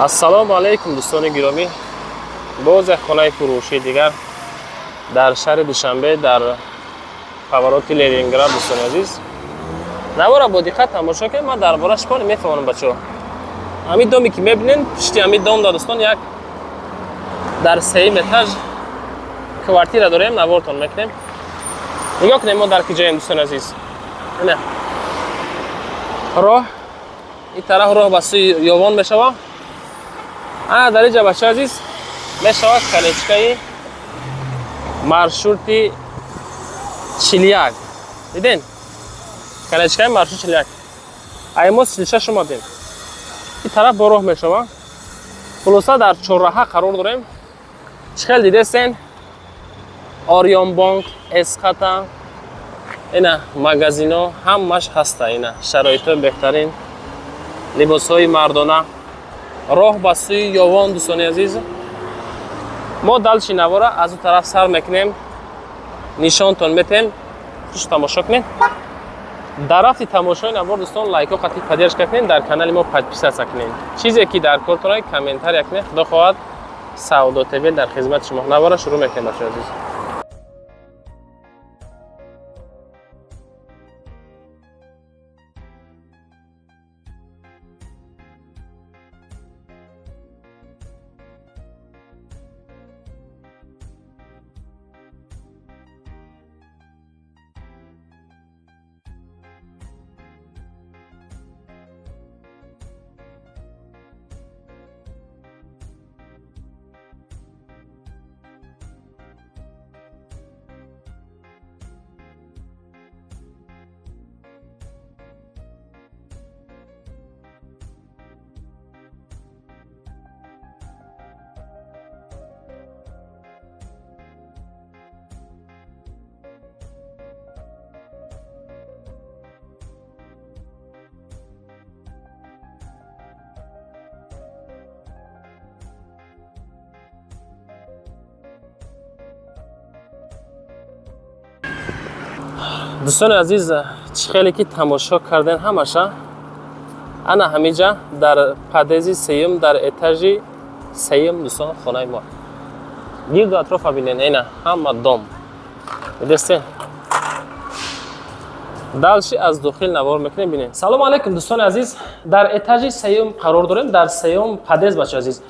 ассалому алайкум дӯстони гиромӣ. боз як хонаи фурӯшии дигар дар шаҳри душанбе дар фавороти Ленинград. дӯстони азиз, навора бо диққат тамошо кунед. ман дар бораш чӣ мефаҳмонам бачаҳо. ҳамин доме ки мебинед, пишти ҳамин дом дӯстон як дар сеюм этаж квартира дорем. наворатон мекунем. нигоҳ кунед мо дар ки ҷоем дӯстони азиз. ина роҳ ин тараф роҳ ба сӯи ёвон мешавад. дар инҷа бачаҳо азиз мешавад колечкаи маршрути 41. диден? колечкаи маршрути 41. ай мо 36 омадем. ин тараф бо роҳ мешавад. хулоса дар чорраҳа қарор дорем. чӣ хел дидестен? Орион банк, эската, ина магазино ҳамаш ҳаста. ина шароитҳои беҳтарин, либосҳои мардона. роҳ ба сӯи ёвон дӯстони азиз. мо далчи навора аз он тараф сар мекунем. нишонтон метем. хуш тамошо кунед. дар рафти тамошои навор дӯстон лайко қатъи поддержка кунед. дар канали мо подписатсия кунед. чизе ки дар кортонай комментария кунед. худо хоҳад Саудо ТВ дар хизмати шумо. навора шурӯъ мекунем бачаҳо азиз. дӯстони азиз, чӣ хеле ки тамошо карден ҳамаша. ана ҳаминҷа дар падези сеюм, дар этажи сеюм дӯстон хонаи мо. гирду атрофа бинен. ина ҳама дом видестен. далши аз дохил навор мекунем. бинен. салому алайкум дӯстони азиз. дар этажи сеюм қарор дорем. дар сеюм падез бачаҳо азиз.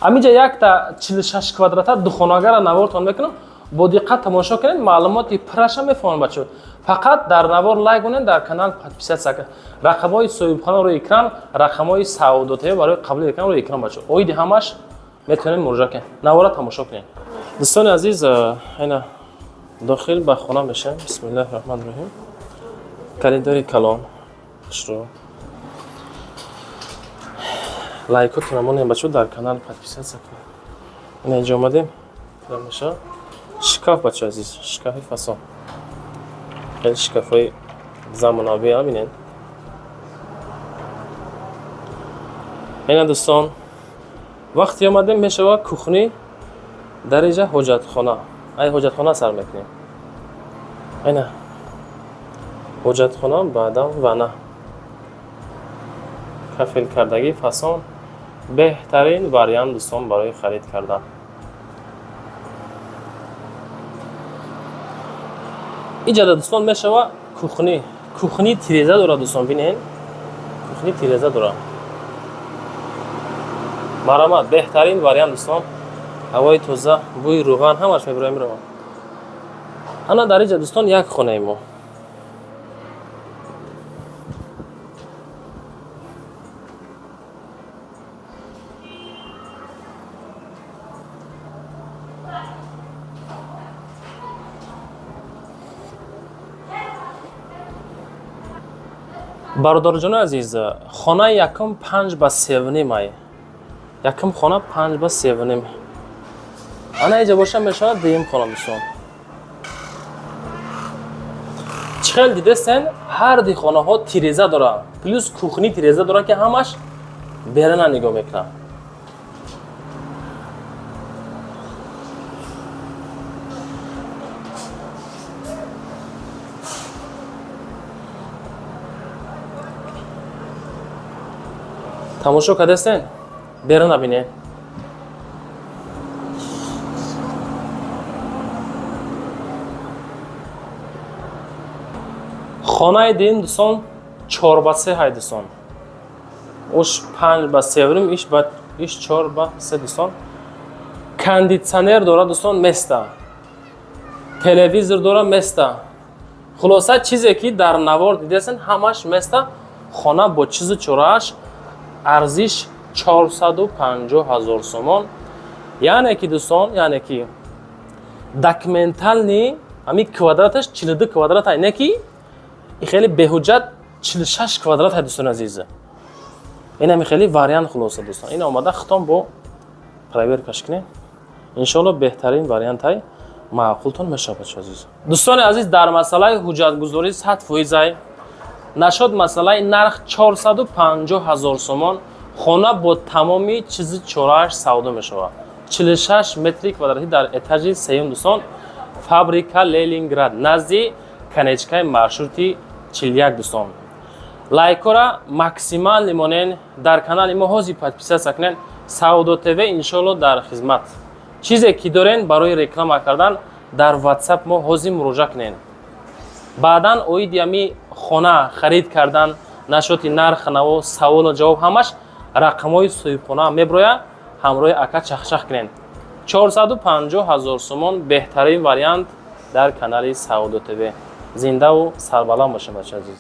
ҳаминҷа якта 46 квадрата духонагара наворатон мекунам. бо диққат тамошо кунед. маълумоти пираша мефаҳмон бачаҳо. фақат дар навор лайк кунед, дар канал подписатсия кунед. рақамҳои соҳибхона рӯи экран, рақамҳои Саудо ТВ барои қабули экран рӯи экран бачаҳо. оиди ҳамаш метавонед муроҷиат кунед. навора тамошо кунед. дӯстони азиз, ина дохил ба хона мешавем. бисмиллаҳи роҳмани роҳим. коридори калон. хушрӯ. лайкотон рамонем бачаҳо. дар канал подписатсия кунед. ина инҷо омадем. меша шкаф бачаҳо азиз. шкафи фасон. خیلی شکاف‌های زمانه‌ای همینن. اینا دوستان وقتی آمدیم میشه کوخنی در اینجا حاجتخانه. ای حاجتخانه سر میکنیم. اینا حاجتخانه بعدم وانه. کفیل کردگی فسان بهترین واریانت دوستان برای خرید کردن. اینجا دوستان میشوه کوخنی تیرزه داره دوستان. بینین کوخنی تیرزه داره. مرامت بهترین واریانت دوستان. هوای تازه، بوی روغن همش میبره میره. انا در اینجا دوستان یک خونه ما. برادرجان عزیز، خانه یکم 5 به 3.5 مایه. یکم خانه 5 به 3.5. انا اینجا باشه میشه دیم خانه میشون. چخیل دیدستن هر دی خانه ها تیرزه داره. پلوس کوخنی تیرزه داره که همش بیرون نگاه میکنه. тамошо кардастен. берун набинед. хонаи дин дусон 4/3 ҳай дусон. Уш 5/3, иш 4/3 дусон. Кондитсионер дора дусон места. Телевизор дора места. Хулоса чизе ки дар навор дидесен ҳамаш места. Хона бо чизу чорааш арзиш 450,000 сомон. Яъне ки дусон, яъне ки документални ами квадраташ 42 квадрат ай, не ки خیلی بهوجت 46 کвадрат ҳай дӯстон азиз. ин ами خیلی вариант хулоса дӯстон. ин омада хитом бо проверкаш кунем. иншоалло беҳтарин вариант ҳай маъқултон мешавад азиз. дӯстони азиз, дар масъалаи ҳуҷҷатгузорӣ 100% ай нашод масъалаи нарх 450,000 сомон хона бо тамоми чизи чорааш савдо мешавад. 46 метри квадрати дар этажи сеюм дӯстон. Фабрика Ленинград назди канечкаи маршрути 41 дӯстон. Лайкора максимал лимонен, дар канали мо ҳозир подписатсия кунен. Саудо ТВ иншоалло дар хизмат. чизе ки дорен барои реклама кардан дар WhatsApp мо ҳозир муроҷиат кунен. баъдан оиди ами хона харид кардан, нашоти нарх наво, саволу ҷавоб ҳамаш рақамҳои соҳибхона меброя, ҳамроҳи ака чахчах кунен. 450,000 сомон беҳтарин вариант дар канали Саудо ТВ. Зиндаву сарбаланд бошед бача азиз.